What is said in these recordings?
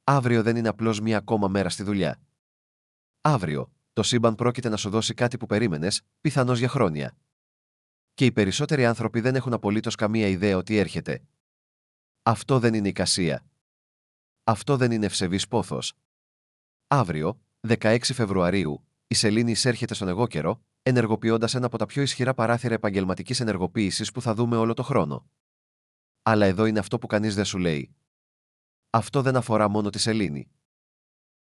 Αύριο δεν είναι απλώς μία ακόμα μέρα στη δουλειά. Αύριο, το σύμπαν πρόκειται να σου δώσει κάτι που περίμενες, πιθανώς για χρόνια. Και οι περισσότεροι άνθρωποι δεν έχουν απολύτως καμία ιδέα ότι έρχεται. Αυτό δεν είναι εικασία. Αυτό δεν είναι ευσεβής πόθος. Αύριο, 16 Φεβρουαρίου, η σελήνη εισέρχεται στον εγώκερο, ενεργοποιώντας ένα από τα πιο ισχυρά παράθυρα επαγγελματικής ενεργοποίησης που θα δούμε όλο το χρόνο. Αλλά εδώ είναι αυτό που κανείς δεν σου λέει. Αυτό δεν αφορά μόνο τη σελήνη.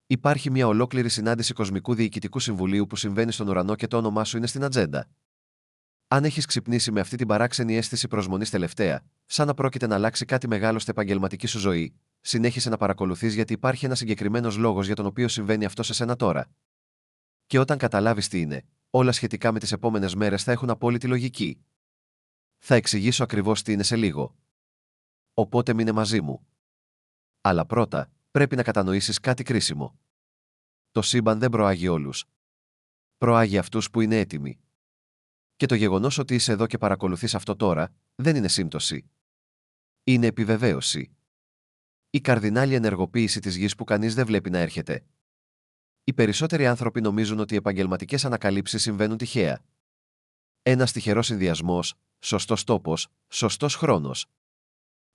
Υπάρχει μια ολόκληρη συνάντηση Κοσμικού Διοικητικού Συμβουλίου που συμβαίνει στον ουρανό και το όνομά σου είναι στην ατζέντα. Αν έχεις ξυπνήσει με αυτή την παράξενη αίσθηση προσμονής τελευταία, σαν να πρόκειται να αλλάξει κάτι μεγάλο στην επαγγελματική σου ζωή, συνέχισε να παρακολουθείς γιατί υπάρχει ένα συγκεκριμένος λόγος για τον οποίο συμβαίνει αυτό σε σένα τώρα. Και όταν καταλάβεις τι είναι, όλα σχετικά με τις επόμενες μέρες θα έχουν απόλυτη λογική. Θα εξηγήσω ακριβώς τι είναι σε λίγο. Οπότε μείνε μαζί μου. Αλλά πρώτα, πρέπει να κατανοήσεις κάτι κρίσιμο. Το σύμπαν δεν προάγει όλους. Προάγει αυτούς που είναι έτοιμοι. Και το γεγονός ότι είσαι εδώ και παρακολουθείς αυτό τώρα, δεν είναι σύμπτωση. Είναι επιβεβαίωση. Η καρδινάλη ενεργοποίηση της γης που κανείς δεν βλέπει να έρχεται. Οι περισσότεροι άνθρωποι νομίζουν ότι οι επαγγελματικές ανακαλύψεις συμβαίνουν τυχαία. Ένας τυχερός συνδυασμός, σωστός τόπος, σωστός χρόνος.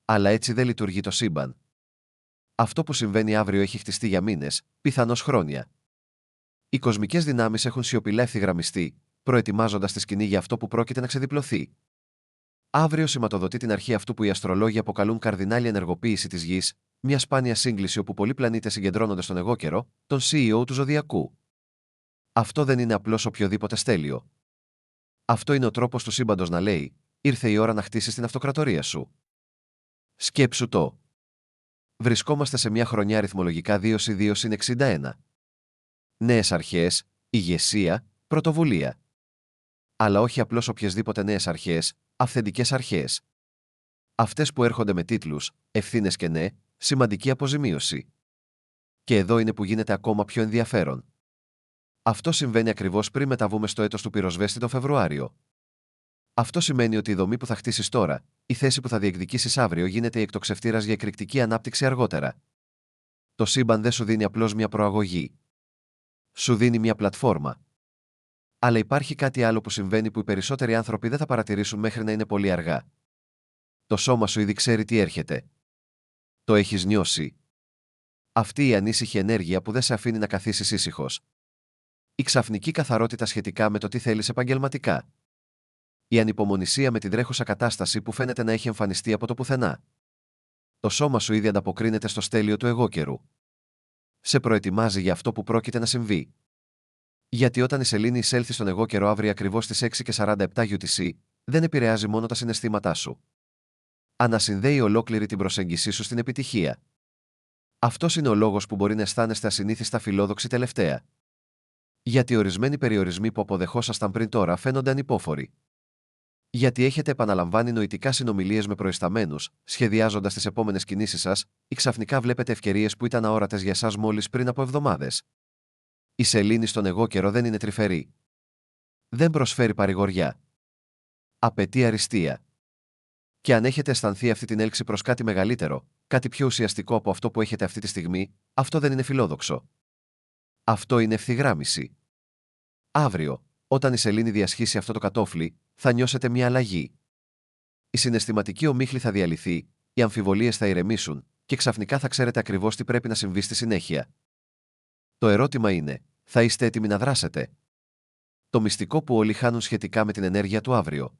Αλλά έτσι δεν λειτουργεί το σύμπαν. Αυτό που συμβαίνει αύριο έχει χτιστεί για μήνες, πιθανώς χρόνια. Οι κοσμικές δυνάμεις έχουν σιωπηλά ευθυγραμμιστεί, προετοιμάζοντας τη σκηνή για αυτό που πρόκειται να ξεδιπλωθεί. Αύριο σηματοδοτεί την αρχή αυτού που οι αστρολόγοι αποκαλούν καρδινάλη ενεργοποίηση της γης, μια σπάνια σύγκληση όπου πολλοί πλανήτες συγκεντρώνονται στον εγώκερο, τον CEO του Ζωδιακού. Αυτό δεν είναι απλώς οποιοδήποτε στέλιο. Αυτό είναι ο τρόπος του σύμπαντος να λέει: ήρθε η ώρα να χτίσεις την αυτοκρατορία σου. Σκέψου το. Βρισκόμαστε σε μια χρονιά αριθμολογικά 2-2-61. Νέες αρχές, ηγεσία, πρωτοβουλία. Αλλά όχι απλώς οποιασδήποτε νέες αρχές, αυθεντικές αρχές. Αυτές που έρχονται με τίτλους, ευθύνες και ναι, σημαντική αποζημίωση. Και εδώ είναι που γίνεται ακόμα πιο ενδιαφέρον. Αυτό συμβαίνει ακριβώς πριν μεταβούμε στο έτος του πυροσβέστη το Φεβρουάριο. Αυτό σημαίνει ότι η δομή που θα χτίσεις τώρα, η θέση που θα διεκδικήσεις αύριο γίνεται η εκτοξευτήρας για εκρηκτική ανάπτυξη αργότερα. Το σύμπαν δεν σου δίνει απλώς μια προαγωγή. Σου δίνει μια πλατφόρμα. Αλλά υπάρχει κάτι άλλο που συμβαίνει που οι περισσότεροι άνθρωποι δεν θα παρατηρήσουν μέχρι να είναι πολύ αργά. Το σώμα σου ήδη ξέρει τι έρχεται. Το έχεις νιώσει. Αυτή η ανήσυχη ενέργεια που δεν σε αφήνει να καθίσεις ήσυχος. Η ξαφνική καθαρότητα σχετικά με το τι θέλεις επαγγελματικά. Η ανυπομονησία με την τρέχουσα κατάσταση που φαίνεται να έχει εμφανιστεί από το πουθενά. Το σώμα σου ήδη ανταποκρίνεται στο στέλιο του εγώκερου. Σε προετοιμάζει για αυτό που πρόκειται να συμβεί. Γιατί όταν η σελήνη εισέλθει στον εγώκερο αύριο ακριβώς στις 6:47 UTC, δεν επηρεάζει μόνο τα συναισθήματά σου. Ανασυνδέει ολόκληρη την προσέγγιση σου στην επιτυχία. Αυτός είναι ο λόγος που μπορεί να αισθάνεστε ασυνήθιστα φιλόδοξοι τελευταία. Γιατί ορισμένοι περιορισμοί που αποδεχόσασταν πριν τώρα φαίνονται ανυπόφοροι. Γιατί έχετε επαναλαμβάνει νοητικά συνομιλίες με προϊσταμένους, σχεδιάζοντας τις επόμενες κινήσεις σας, ή ξαφνικά βλέπετε ευκαιρίες που ήταν αόρατες για εσάς μόλις πριν από εβδομάδες. Η σελήνη στον εγώκερο δεν είναι τρυφερή. Δεν προσφέρει παρηγοριά. Απαιτεί αριστεία. Και αν έχετε αισθανθεί αυτή την έλξη προς κάτι μεγαλύτερο, κάτι πιο ουσιαστικό από αυτό που έχετε αυτή τη στιγμή, αυτό δεν είναι φιλόδοξο. Αυτό είναι ευθυγράμμιση. Αύριο, όταν η σελήνη διασχίσει αυτό το κατόφλι, θα νιώσετε μια αλλαγή. Η συναισθηματική ομίχλη θα διαλυθεί, οι αμφιβολίες θα ηρεμήσουν, και ξαφνικά θα ξέρετε ακριβώς τι πρέπει να συμβεί στη συνέχεια. Το ερώτημα είναι, θα είστε έτοιμοι να δράσετε? Το μυστικό που όλοι χάνουν σχετικά με την ενέργεια του αύριο.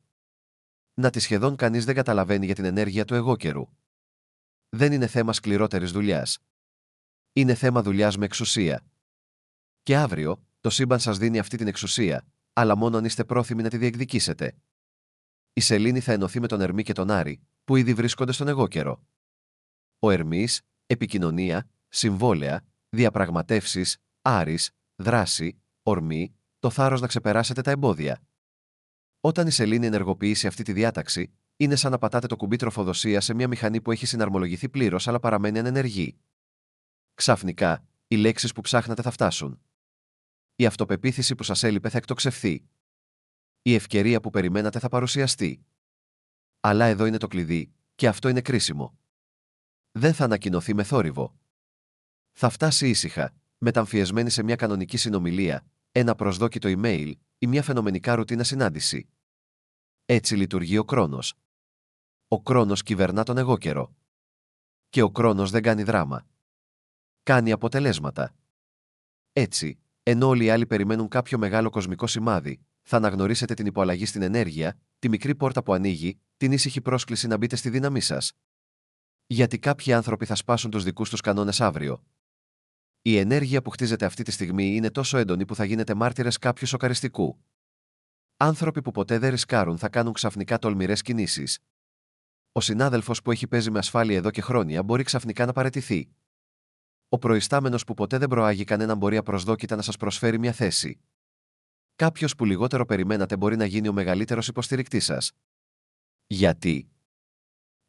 Να τη σχεδόν κανείς δεν καταλαβαίνει για την ενέργεια του εγώκερου. Δεν είναι θέμα σκληρότερης δουλειάς. Είναι θέμα δουλειάς με εξουσία. Και αύριο, το σύμπαν σας δίνει αυτή την εξουσία, αλλά μόνο αν είστε πρόθυμοι να τη διεκδικήσετε. Η σελήνη θα ενωθεί με τον Ερμή και τον Άρη, που ήδη βρίσκονται στον εγώκερο. Ο Ερμής, επικοινωνία, συμβόλαια, διαπραγματεύσεις, Άρης, δράση, ορμή, το θάρρος να ξεπεράσετε τα εμπόδια. Όταν η σελήνη ενεργοποιήσει αυτή τη διάταξη, είναι σαν να πατάτε το κουμπί τροφοδοσία σε μια μηχανή που έχει συναρμολογηθεί πλήρως αλλά παραμένει ανενεργή. Ξαφνικά, οι λέξεις που ψάχνατε θα φτάσουν. Η αυτοπεποίθηση που σας έλειπε θα εκτοξευθεί. Η ευκαιρία που περιμένατε θα παρουσιαστεί. Αλλά εδώ είναι το κλειδί, και αυτό είναι κρίσιμο. Δεν θα ανακοινωθεί με θόρυβο. Θα φτάσει ήσυχα, μεταμφιεσμένη σε μια κανονική συνομιλία, ένα προσδόκητο email ή μια φαινομενικά ρουτίνα συνάντηση. Έτσι λειτουργεί ο Κρόνος. Ο Κρόνος κυβερνά τον εγώκερο. Και ο Κρόνος δεν κάνει δράμα. Κάνει αποτελέσματα. Έτσι, ενώ όλοι οι άλλοι περιμένουν κάποιο μεγάλο κοσμικό σημάδι, θα αναγνωρίσετε την υποαλλαγή στην ενέργεια, τη μικρή πόρτα που ανοίγει, την ήσυχη πρόσκληση να μπείτε στη δύναμή σας. Γιατί κάποιοι άνθρωποι θα σπάσουν τους δικούς τους κανόνες αύριο. Η ενέργεια που χτίζεται αυτή τη στιγμή είναι τόσο έντονη που θα γίνετε μάρτυρες κάποιου σοκαριστικού. Άνθρωποι που ποτέ δεν ρισκάρουν θα κάνουν ξαφνικά τολμηρές κινήσεις. Ο συνάδελφος που έχει παίζει με ασφάλεια εδώ και χρόνια μπορεί ξαφνικά να παραιτηθεί. Ο προϊστάμενος που ποτέ δεν προάγει κανέναν μπορεί απροσδόκητα να σας προσφέρει μια θέση. Κάποιος που λιγότερο περιμένατε μπορεί να γίνει ο μεγαλύτερος υποστηρικτής σας. Γιατί?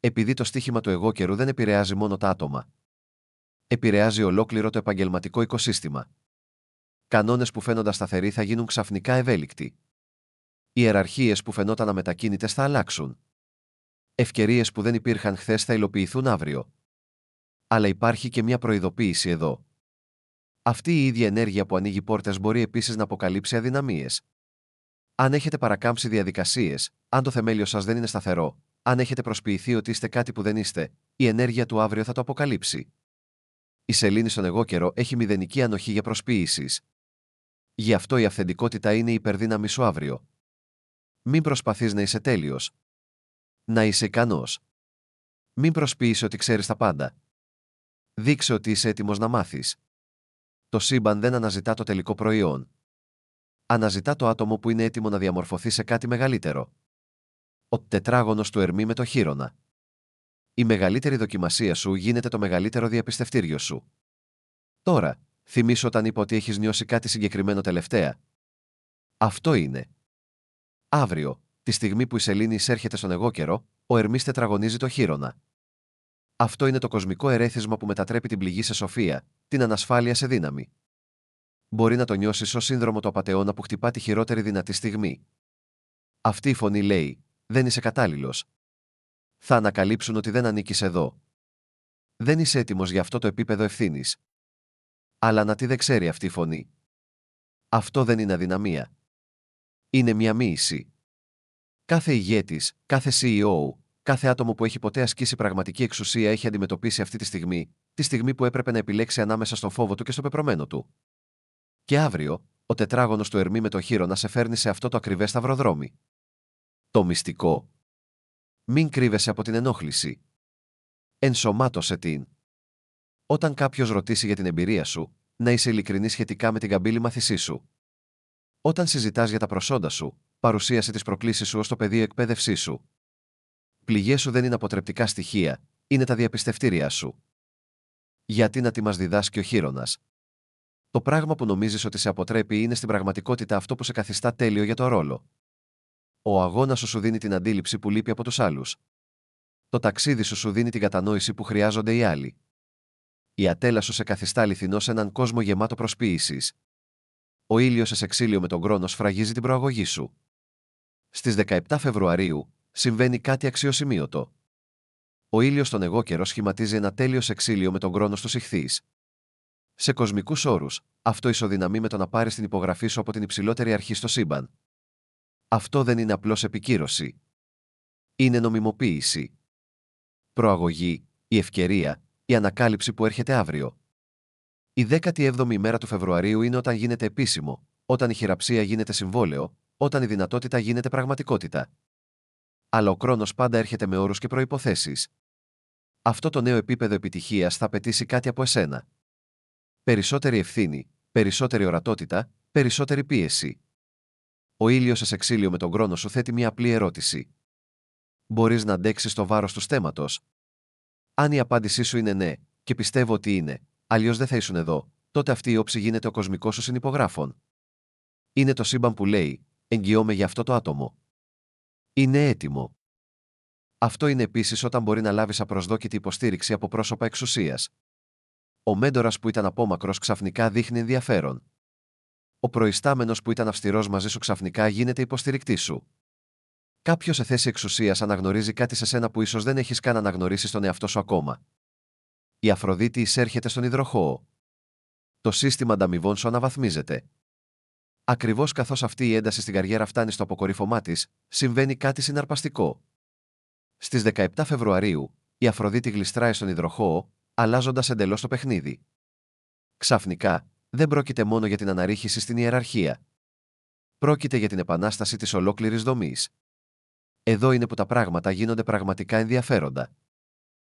Επειδή το στοίχημα του εγώκερου δεν επηρεάζει μόνο τα άτομα. Επηρεάζει ολόκληρο το επαγγελματικό οικοσύστημα. Κανόνες που φαίνονταν σταθεροί θα γίνουν ξαφνικά ευέλικτοι. Ιεραρχίες που φαινόταν αμετακίνητες θα αλλάξουν. Ευκαιρίες που δεν υπήρχαν χθες θα υλοποιηθούν αύριο. Αλλά υπάρχει και μια προειδοποίηση εδώ. Αυτή η ίδια ενέργεια που ανοίγει πόρτες μπορεί επίσης να αποκαλύψει αδυναμίες. Αν έχετε παρακάμψει διαδικασίες, αν το θεμέλιο σας δεν είναι σταθερό, αν έχετε προσποιηθεί ότι είστε κάτι που δεν είστε, η ενέργεια του αύριο θα το αποκαλύψει. Η σελήνη στον εγώκερο έχει μηδενική ανοχή για προσποίησεις. Γι' αυτό η αυθεντικότητα είναι η υπερδύναμη σου αύριο. Μην προσπαθείς να είσαι τέλειος. Να είσαι ικανός. Μην προσποιείσαι ότι ξέρεις τα πάντα. Δείξε ότι είσαι έτοιμος να μάθεις. Το σύμπαν δεν αναζητά το τελικό προϊόν. Αναζητά το άτομο που είναι έτοιμο να διαμορφωθεί σε κάτι μεγαλύτερο. Ο τετράγωνος του Ερμή με το χείρονα. Η μεγαλύτερη δοκιμασία σου γίνεται το μεγαλύτερο διαπιστευτήριο σου. Τώρα, θυμήσου όταν είπα ότι έχεις νιώσει κάτι συγκεκριμένο τελευταία. Αυτό είναι. Αύριο, τη στιγμή που η σελήνη εισέρχεται στον εγώκερο, ο Ερμής τετραγωνίζει το χείρονα. Αυτό είναι το κοσμικό ερέθισμα που μετατρέπει την πληγή σε σοφία, την ανασφάλεια σε δύναμη. Μπορεί να το νιώσεις ως σύνδρομο του απατεώνα που χτυπά τη χειρότερη δυνατή στιγμή. Αυτή η φωνή λέει: δεν είσαι κατάλληλος. Θα ανακαλύψουν ότι δεν ανήκεις εδώ. Δεν είσαι έτοιμος για αυτό το επίπεδο ευθύνης. Αλλά να τι δεν ξέρει αυτή η φωνή. Αυτό δεν είναι αδυναμία. Είναι μια μοίηση. Κάθε ηγέτης, κάθε CEO, κάθε άτομο που έχει ποτέ ασκήσει πραγματική εξουσία έχει αντιμετωπίσει αυτή τη στιγμή που έπρεπε να επιλέξει ανάμεσα στον φόβο του και στο πεπρωμένο του. Και αύριο, ο τετράγωνος του Ερμή με το χείρονα σε φέρνει σε αυτό το ακριβές σταυροδρόμι. Το μυστικό. Μην κρύβεσαι από την ενόχληση. Ενσωμάτωσε την. Όταν κάποιος ρωτήσει για την εμπειρία σου, να είσαι ειλικρινής σχετικά με την καμπύλη μάθησή σου. Όταν συζητάς για τα προσόντα σου, παρουσίασε τις προκλήσεις σου ως το πεδίο εκπαίδευσής σου. Πληγές σου δεν είναι αποτρεπτικά στοιχεία, είναι τα διαπιστευτήριά σου. Γιατί να τι μας διδάσκει ο χείρονας? Το πράγμα που νομίζεις ότι σε αποτρέπει είναι στην πραγματικότητα αυτό που σε καθιστά τέλειο για το ρόλο. Ο αγώνας σου δίνει την αντίληψη που λείπει από τους άλλους. Το ταξίδι σου δίνει την κατανόηση που χρειάζονται οι άλλοι. Η ατέλα σου σε καθιστά αληθινό σε έναν κόσμο γεμάτο προσποίησης. Ο ήλιος σε σεξίλιο με τον Κρόνο σφραγίζει την προαγωγή σου. Στις 17 Φεβρουαρίου συμβαίνει κάτι αξιοσημείωτο. Ο ήλιος στον εγώκερο σχηματίζει ένα τέλειο σεξίλιο με τον Κρόνο στους Ιχθύς. Σε κοσμικούς όρους, αυτό ισοδυναμεί με το να πάρεις την υπογραφή σου από την υψηλότερη αρχή στο σύμπαν. Αυτό δεν είναι απλώς επικύρωση. Είναι νομιμοποίηση. Προαγωγή, η ευκαιρία, η ανακάλυψη που έρχεται αύριο. Η 17η ημέρα του Φεβρουαρίου είναι όταν γίνεται επίσημο, όταν η χειραψία γίνεται συμβόλαιο, όταν η δυνατότητα γίνεται πραγματικότητα. Αλλά ο Κρόνος πάντα έρχεται με όρους και προϋποθέσεις. Αυτό το νέο επίπεδο επιτυχίας θα απαιτήσει κάτι από εσένα. Περισσότερη ευθύνη, περισσότερη ορατότητα, περισσότερη πίεση. Ο ήλιος σε σεξίλιο με τον Κρόνο σου θέτει μια απλή ερώτηση. Μπορείς να αντέξεις το βάρος του στέματος? Αν η απάντησή σου είναι ναι, και πιστεύω ότι είναι, αλλιώς δεν θα ήσουν εδώ, τότε αυτή η όψη γίνεται ο κοσμικός σου συνυπογράφων. Είναι το σύμπαν που λέει: εγγυώμαι για αυτό το άτομο. Είναι έτοιμο. Αυτό είναι επίσης όταν μπορεί να λάβεις απροσδόκητη υποστήριξη από πρόσωπα εξουσίας. Ο μέντορας που ήταν απόμακρος ξαφνικά δείχνει ενδιαφέρον. Ο προϊστάμενος που ήταν αυστηρός μαζί σου ξαφνικά γίνεται υποστηρικτής σου. Κάποιος σε θέση εξουσίας αναγνωρίζει κάτι σε σένα που ίσως δεν έχεις καν αναγνωρίσει στον εαυτό σου ακόμα. Η Αφροδίτη εισέρχεται στον υδροχόο. Το σύστημα ανταμοιβών σου αναβαθμίζεται. Ακριβώς καθώς αυτή η ένταση στην καριέρα φτάνει στο αποκορύφωμά της, συμβαίνει κάτι συναρπαστικό. Στις 17 Φεβρουαρίου, η Αφροδίτη γλιστράει στον υδροχόο, αλλάζοντας εντελώς το παιχνίδι. Ξαφνικά, δεν πρόκειται μόνο για την αναρρίχηση στην ιεραρχία. Πρόκειται για την επανάσταση της ολόκληρης δομής. Εδώ είναι που τα πράγματα γίνονται πραγματικά ενδιαφέροντα.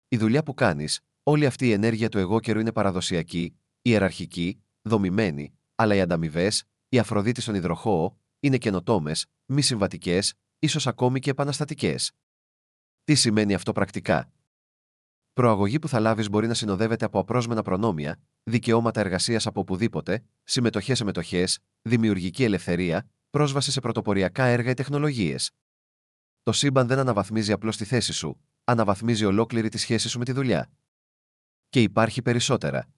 Η δουλειά που κάνεις, όλη αυτή η ενέργεια του εγώκερου είναι παραδοσιακή, ιεραρχική, δομημένη, αλλά οι ανταμοιβές, η Αφροδίτη στον υδροχόο, είναι καινοτόμες, μη συμβατικές, ίσως ακόμη και επαναστατικές. Τι σημαίνει αυτό πρακτικά? Προαγωγή που θα λάβεις μπορεί να συνοδεύεται από απρόσμενα προνόμια, δικαιώματα εργασίας από οπουδήποτε, συμμετοχές σε μετοχές, δημιουργική ελευθερία, πρόσβαση σε πρωτοποριακά έργα ή τεχνολογίες. Το σύμπαν δεν αναβαθμίζει απλώς τη θέση σου, αναβαθμίζει ολόκληρη τη σχέση σου με τη δουλειά. Και υπάρχει περισσότερα.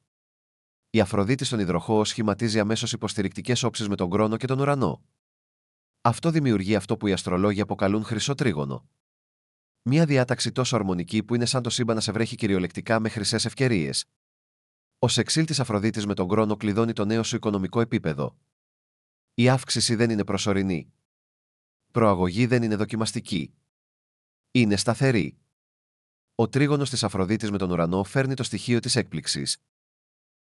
Η Αφροδίτη στον υδροχόο σχηματίζει αμέσως υποστηρικτικές όψεις με τον Κρόνο και τον Ουρανό. Αυτό δημιουργεί αυτό που οι αστρολόγοι αποκαλούν χρυσό τρίγωνο. Μια διάταξη τόσο αρμονική που είναι σαν το σύμπαν να σε βρέχει κυριολεκτικά με χρυσές ευκαιρίες. Ο σεξίλ της Αφροδίτης με τον Κρόνο κλειδώνει το νέο σου οικονομικό επίπεδο. Η αύξηση δεν είναι προσωρινή. Προαγωγή δεν είναι δοκιμαστική. Είναι σταθερή. Ο τρίγωνος της Αφροδίτης με τον Ουρανό φέρνει το στοιχείο της έκπληξης.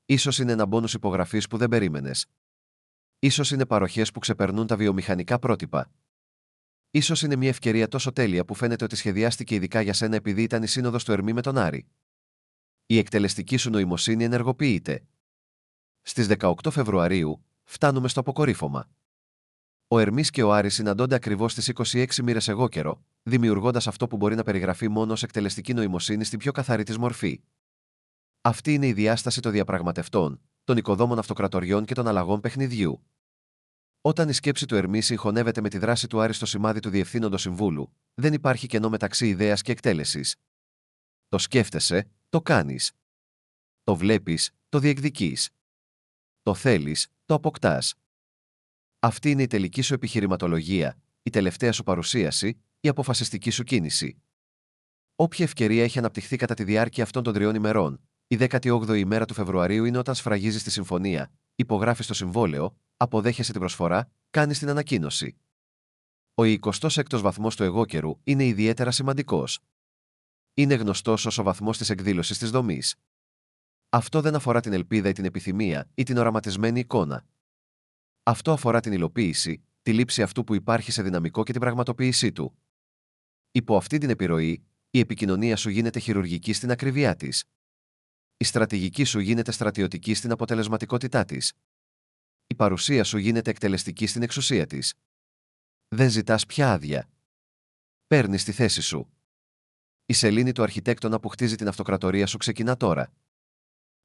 Ίσως είναι ένα μπόνους υπογραφής που δεν περίμενες. Ίσως είναι παροχές που ξεπερνούν τα βιομηχανικά πρότυπα. Ίσως είναι μια ευκαιρία τόσο τέλεια που φαίνεται ότι σχεδιάστηκε ειδικά για σένα επειδή ήταν η σύνοδος του Ερμή με τον Άρη. Η εκτελεστική σου νοημοσύνη ενεργοποιείται. Στις 18 Φεβρουαρίου φτάνουμε στο αποκορύφωμα. Ο Ερμής και ο Άρης συναντώνται ακριβώς στις 26 μοίρες εγώκερο, δημιουργώντας αυτό που μπορεί να περιγραφεί μόνο ως εκτελεστική νοημοσύνη στην πιο καθαρή της μορφή. Αυτή είναι η διάσταση των διαπραγματευτών, των οικοδόμων αυτοκρατοριών και των αλλαγών παιχνιδιού. Όταν η σκέψη του Ερμή συγχωνεύεται με τη δράση του Άρη στο σημάδι του Διευθύνοντος Συμβούλου, δεν υπάρχει κενό μεταξύ ιδέας και εκτέλεσης. Το σκέφτεσαι, το κάνεις. Το βλέπεις, το διεκδικείς. Το θέλεις, το αποκτάς. Αυτή είναι η τελική σου επιχειρηματολογία, η τελευταία σου παρουσίαση, η αποφασιστική σου κίνηση. Όποια ευκαιρία έχει αναπτυχθεί κατά τη διάρκεια αυτών των 3 ημερών, η 18η ημέρα του Φεβρουαρίου είναι όταν σφραγίζεις τη συμφωνία, υπογράφεις το συμβόλαιο, αποδέχεσαι την προσφορά, κάνεις την ανακοίνωση. Ο 26ος βαθμός του εγώκερου είναι ιδιαίτερα σημαντικός. Είναι γνωστός ως ο βαθμός της εκδήλωσης της δομής. Αυτό δεν αφορά την ελπίδα ή την επιθυμία ή την οραματισμένη εικόνα. Αυτό αφορά την υλοποίηση, τη λήψη αυτού που υπάρχει σε δυναμικό και την πραγματοποίησή του. Υπό αυτή την επιρροή, η επικοινωνία σου γίνεται χειρουργική στην ακριβιά της. Η στρατηγική σου γίνεται στρατιωτική στην αποτελεσματικότητά της. Η παρουσία σου γίνεται εκτελεστική στην εξουσία της. Δεν ζητάς πια άδεια. Παίρνεις τη θέση σου. Η σελήνη του αρχιτέκτονα που χτίζει την αυτοκρατορία σου ξεκινά τώρα.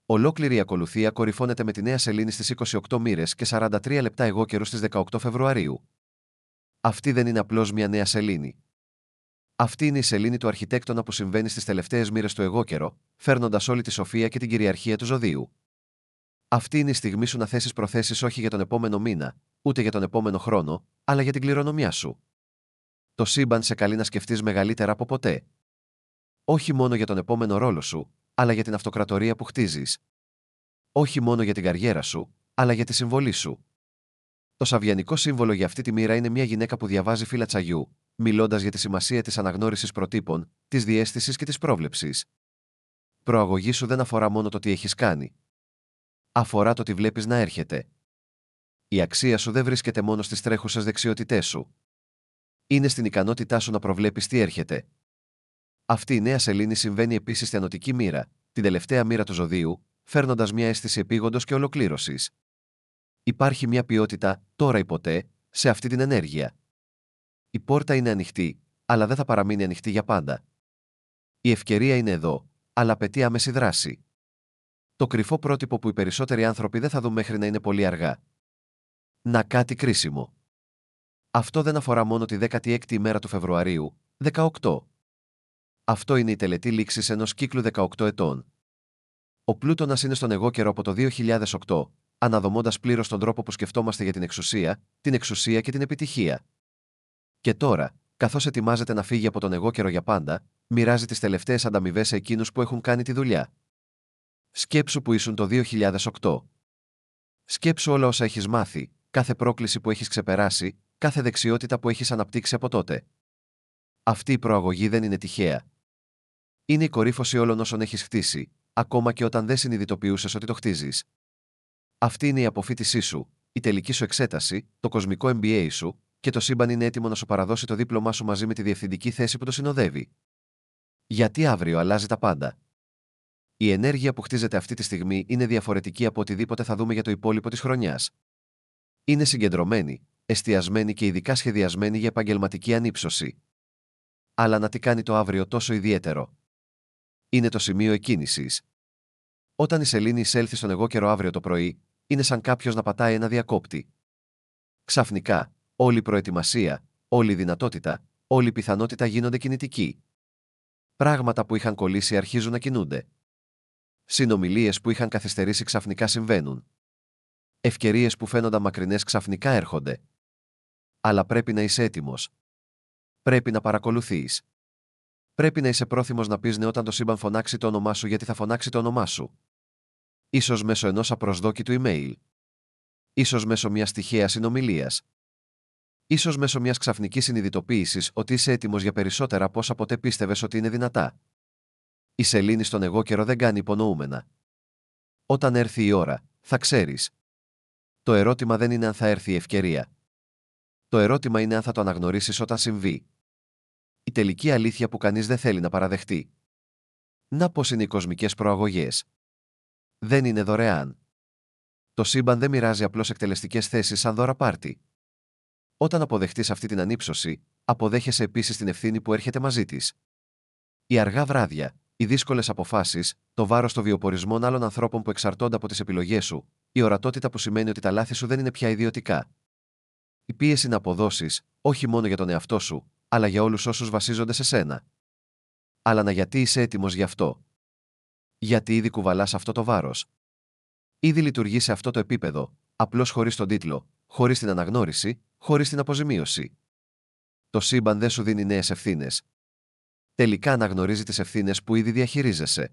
Ολόκληρη η ακολουθία κορυφώνεται με τη νέα σελήνη στις 28 μοίρες και 43 λεπτά εγώκερου στις 18 Φεβρουαρίου. Αυτή δεν είναι απλώς μια νέα σελήνη. Αυτή είναι η σελήνη του αρχιτέκτονα που συμβαίνει στις τελευταίες μοίρες του εγώκερο, φέρνοντας όλη τη σοφία και την κυριαρχία του ζωδίου. Αυτή είναι η στιγμή σου να θέσεις προθέσεις όχι για τον επόμενο μήνα, ούτε για τον επόμενο χρόνο, αλλά για την κληρονομιά σου. Το σύμπαν σε καλεί να σκεφτείς μεγαλύτερα από ποτέ. Όχι μόνο για τον επόμενο ρόλο σου, αλλά για την αυτοκρατορία που χτίζεις. Όχι μόνο για την καριέρα σου, αλλά για τη συμβολή σου. Το σαβιανικό σύμβολο για αυτή τη μοίρα είναι μια γυναίκα που διαβάζει φύλλα τσαγιού, μιλώντας για τη σημασία της αναγνώρισης προτύπων, της διαίσθησης και της πρόβλεψης. Προαγωγή σου δεν αφορά μόνο το τι έχεις κάνει. Αφορά το τι βλέπεις να έρχεται. Η αξία σου δεν βρίσκεται μόνο στις τρέχουσες δεξιότητές σου. Είναι στην ικανότητά σου να προβλέπεις τι έρχεται. Αυτή η νέα σελήνη συμβαίνει επίσης στη ανωτική μοίρα, την τελευταία μοίρα του ζωδίου, φέρνοντας μια αίσθηση επίγοντος και ολοκλήρωσης. Υπάρχει μια ποιότητα, τώρα ή ποτέ, σε αυτή την ενέργεια. Η πόρτα είναι ανοιχτή, αλλά δεν θα παραμείνει ανοιχτή για πάντα. Η ευκαιρία είναι εδώ, αλλά απαιτεί άμεση δράση. Το κρυφό πρότυπο που οι περισσότεροι άνθρωποι δεν θα δουν μέχρι να είναι πολύ αργά. Να κάτι κρίσιμο. Αυτό δεν αφορά μόνο τη 16η ημέρα του Φεβρουαρίου, 18. Αυτό είναι η τελετή λήξης ενός κύκλου 18 ετών. Ο Πλούτονας είναι στον εγώκερο από το 2008, αναδομώντας πλήρως τον τρόπο που σκεφτόμαστε για την εξουσία και την επιτυχία. Και τώρα, καθώς ετοιμάζεται να φύγει από τον εγώκερο για πάντα, μοιράζει τις τελευταίες ανταμοιβές σε εκείνους που έχουν κάνει τη δουλειά. Σκέψου που ήσουν το 2008. Σκέψου όλα όσα έχεις μάθει, κάθε πρόκληση που έχεις ξεπεράσει, κάθε δεξιότητα που έχεις αναπτύξει από τότε. Αυτή η προαγωγή δεν είναι τυχαία. Είναι η κορύφωση όλων όσων έχεις χτίσει, ακόμα και όταν δεν συνειδητοποιούσες ότι το χτίζεις. Αυτή είναι η αποφύτισή σου, η τελική σου εξέταση, το κοσμικό MBA σου, και το σύμπαν είναι έτοιμο να σου παραδώσει το δίπλωμά σου μαζί με τη διευθυντική θέση που το συνοδεύει. Γιατί αύριο αλλάζει τα πάντα. Η ενέργεια που χτίζεται αυτή τη στιγμή είναι διαφορετική από οτιδήποτε θα δούμε για το υπόλοιπο της χρονιάς. Είναι συγκεντρωμένη, εστιασμένη και ειδικά σχεδιασμένη για επαγγελματική ανύψωση. Αλλά να τι κάνει το αύριο τόσο ιδιαίτερο. Είναι το σημείο εκκίνησης. Όταν η σελήνη εισέλθει στον εγώ καιρό αύριο το πρωί, είναι σαν κάποιος να πατάει ένα διακόπτη. Ξαφνικά, όλη η προετοιμασία, όλη η δυνατότητα, όλη η πιθανότητα γίνονται κινητικοί. Πράγματα που είχαν κολλήσει αρχίζουν να κινούνται. Συνομιλίες που είχαν καθυστερήσει ξαφνικά συμβαίνουν. Ευκαιρίες που φαίνονταν μακρινές ξαφνικά έρχονται. Αλλά πρέπει να είσαι έτοιμος. Πρέπει να παρακολουθείς. Πρέπει να είσαι πρόθυμος να πεις ναι όταν το σύμπαν φωνάξει το όνομά σου, γιατί θα φωνάξει το όνομά σου. Ίσως μέσω ενός απροσδόκητου email. Ίσως μέσω μιας τυχαίας συνομιλίας. Ίσως μέσω μιας ξαφνικής συνειδητοποίησης ότι είσαι έτοιμος για περισσότερα από όσα ποτέ πίστευες ότι είναι δυνατά. Η σελήνη στον εγώ καιρό δεν κάνει υπονοούμενα. Όταν έρθει η ώρα, θα ξέρεις. Το ερώτημα δεν είναι αν θα έρθει η ευκαιρία. Το ερώτημα είναι αν θα το αναγνωρίσεις όταν συμβεί. Η τελική αλήθεια που κανείς δεν θέλει να παραδεχτεί. Να πώς είναι οι κοσμικές προαγωγές. Δεν είναι δωρεάν. Το σύμπαν δεν μοιράζει απλώς εκτελεστικές θέσεις σαν δώρα πάρτι. Όταν αποδεχτείς αυτή την ανύψωση, αποδέχεσαι επίσης την ευθύνη που έρχεται μαζί της. Οι αργά βράδια, οι δύσκολες αποφάσεις, το βάρος των βιοπορισμών άλλων ανθρώπων που εξαρτώνται από τις επιλογές σου, η ορατότητα που σημαίνει ότι τα λάθη σου δεν είναι πια ιδιωτικά. Η πίεση να αποδώσεις, όχι μόνο για τον εαυτό σου, αλλά για όλους όσους βασίζονται σε σένα. Αλλά γιατί είσαι έτοιμος γι' αυτό. Γιατί ήδη κουβαλάς αυτό το βάρος. Ήδη λειτουργεί σε αυτό το επίπεδο, απλώς χωρίς τον τίτλο, χωρίς την αναγνώριση, χωρίς την αποζημίωση. Το σύμπαν δεν σου δίνει νέες ευθύνες. Τελικά αναγνωρίζει τις ευθύνες που ήδη διαχειρίζεσαι.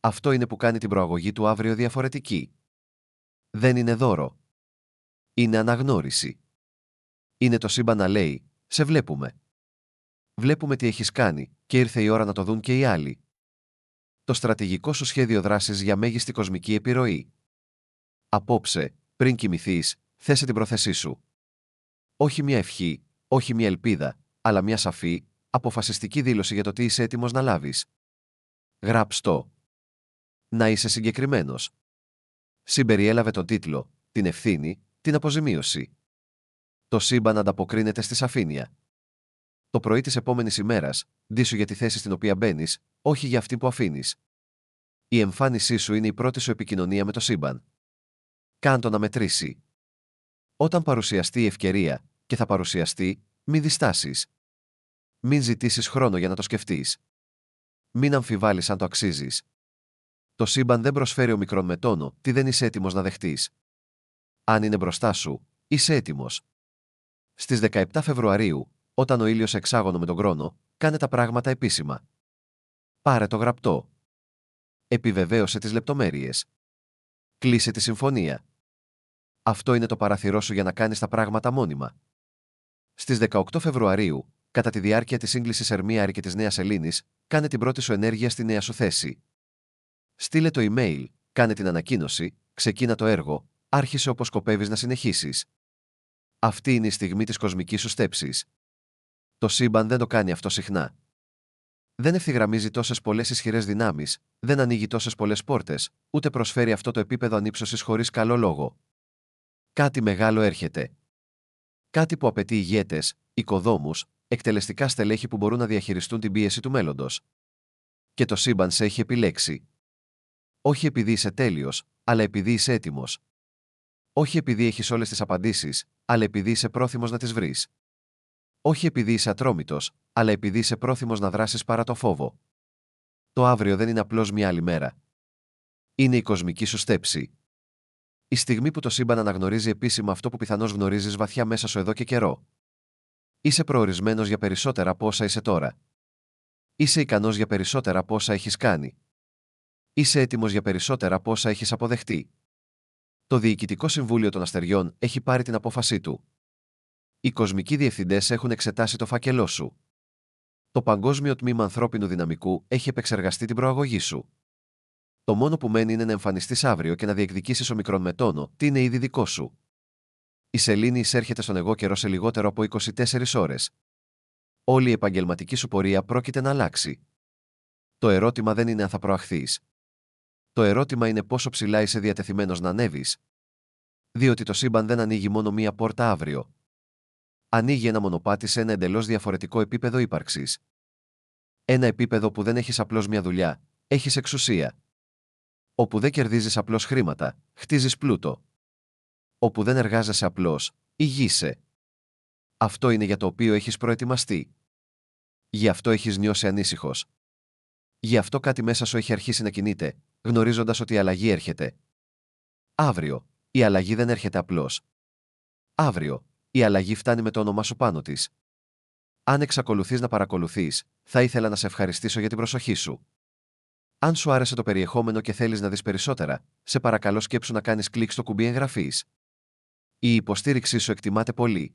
Αυτό είναι που κάνει την προαγωγή του αύριο διαφορετική. Δεν είναι δώρο. Είναι αναγνώριση. Είναι το σύμπαν να λέει: σε βλέπουμε. Βλέπουμε τι έχεις κάνει, και ήρθε η ώρα να το δουν και οι άλλοι. Το στρατηγικό σου σχέδιο δράσης για μέγιστη κοσμική επιρροή. Απόψε, πριν κοιμηθείς, θέσε την πρόθεσή σου. Όχι μια ευχή, όχι μια ελπίδα, αλλά μια σαφή, αποφασιστική δήλωση για το τι είσαι έτοιμος να λάβεις. Γράψ' το. Να είσαι συγκεκριμένος. Συμπεριέλαβε τον τίτλο, την ευθύνη, την αποζημίωση. Το σύμπαν ανταποκρίνεται στη σαφήνεια. Το πρωί της επόμενης ημέρας, ντύσου για τη θέση στην οποία μπαίνεις, όχι για αυτή που αφήνεις. Η εμφάνισή σου είναι η πρώτη σου επικοινωνία με το σύμπαν. Κάν το να μετρήσει. Όταν παρουσιαστεί η ευκαιρία, και θα παρουσιαστεί, μην διστάσεις. Μην ζητήσεις χρόνο για να το σκεφτείς. Μην αμφιβάλλεις αν το αξίζεις. Το σύμπαν δεν προσφέρει ομικρόν με τόνο τι δεν είσαι έτοιμος να δεχτείς. Αν είναι μπροστά σου, είσαι έτοιμος. Στις 17 Φεβρουαρίου, όταν ο ήλιος εξάγωνο με τον χρόνο, κάνε τα πράγματα επίσημα. Πάρε το γραπτό. Επιβεβαίωσε τις λεπτομέρειες. Κλείσε τη συμφωνία. Αυτό είναι το παραθυρό σου για να κάνεις τα πράγματα μόνιμα. Στις 18 Φεβρουαρίου, κατά τη διάρκεια της σύγκλησης Ερμίαρη και της Νέας Σελήνης, κάνε την πρώτη σου ενέργεια στη νέα σου θέση. Στείλε το email, κάνε την ανακοίνωση, ξεκίνα το έργο, άρχισε όπως σκοπεύεις να συνεχίσεις. Αυτή είναι η στιγμή της κοσμικής σου στέψης. Το σύμπαν δεν το κάνει αυτό συχνά. Δεν ευθυγραμμίζει τόσες πολλές ισχυρές δυνάμεις, δεν ανοίγει τόσες πολλές πόρτες, ούτε προσφέρει αυτό το επίπεδο ανύψωσης χωρίς καλό λόγο. Κάτι μεγάλο έρχεται. Κάτι που απαιτεί ηγέτες, οικοδόμους, εκτελεστικά στελέχη που μπορούν να διαχειριστούν την πίεση του μέλλοντος. Και το σύμπαν σε έχει επιλέξει. Όχι επειδή είσαι τέλειος, αλλά επειδή είσαι έτοιμος. Όχι επειδή έχεις όλες τις απαντήσεις, αλλά επειδή είσαι πρόθυμος να τις βρεις. Όχι επειδή είσαι ατρόμητος, αλλά επειδή είσαι πρόθυμος να δράσεις παρά το φόβο. Το αύριο δεν είναι απλώς μια άλλη μέρα. Είναι η κοσμική σου στέψη. Η στιγμή που το σύμπαν αναγνωρίζει επίσημα αυτό που πιθανώς γνωρίζεις βαθιά μέσα σου εδώ και καιρό. Είσαι προορισμένος για περισσότερα από όσα είσαι τώρα. Είσαι ικανός για περισσότερα από όσα έχεις κάνει. Είσαι έτοιμος για περισσότερα από όσα έχεις αποδεχτεί. Το Διοικητικό Συμβούλιο των Αστεριών έχει πάρει την απόφασή του. Οι κοσμικοί διευθυντές έχουν εξετάσει το φάκελό σου. Το Παγκόσμιο Τμήμα Ανθρώπινου Δυναμικού έχει επεξεργαστεί την προαγωγή σου. Το μόνο που μένει είναι να εμφανιστείς αύριο και να διεκδικήσεις ομικρόν με τόνο τι είναι ήδη δικό σου. Η σελήνη εισέρχεται στον εγώ καιρό σε λιγότερο από 24 ώρες. Όλη η επαγγελματική σου πορεία πρόκειται να αλλάξει. Το ερώτημα δεν είναι αν θα προαχθείς. Το ερώτημα είναι πόσο ψηλά είσαι διατεθειμένος να ανέβεις. Διότι το σύμπαν δεν ανοίγει μόνο μία πόρτα αύριο. Ανοίγει ένα μονοπάτι σε ένα εντελώς διαφορετικό επίπεδο ύπαρξης. Ένα επίπεδο που δεν έχεις απλώς μια δουλειά, έχεις εξουσία. Όπου δεν κερδίζεις απλώς χρήματα, χτίζεις πλούτο. Όπου δεν εργάζεσαι απλώς, ηγείσαι. Αυτό είναι για το οποίο έχεις προετοιμαστεί. Γι' αυτό έχεις νιώσει ανήσυχος. Γι' αυτό κάτι μέσα σου έχει αρχίσει να κινείται, γνωρίζοντας ότι η αλλαγή έρχεται. Αύριο, η αλλαγή δεν έρχεται απλώς. Αύριο, η αλλαγή φτάνει με το όνομά σου πάνω της. Αν εξακολουθείς να παρακολουθείς, θα ήθελα να σε ευχαριστήσω για την προσοχή σου. Αν σου άρεσε το περιεχόμενο και θέλεις να δεις περισσότερα, σε παρακαλώ σκέψου να κάνεις κλικ στο κουμπί εγγραφής. Η υποστήριξή σου εκτιμάται πολύ.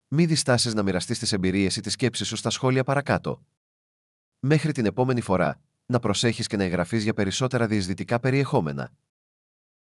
Μη διστάσεις να μοιραστείς τις εμπειρίες ή τις σκέψεις σου στα σχόλια παρακάτω. Μέχρι την επόμενη φορά, να προσέχεις και να εγγραφείς για περισσότερα διεισδυτικά περιεχόμενα.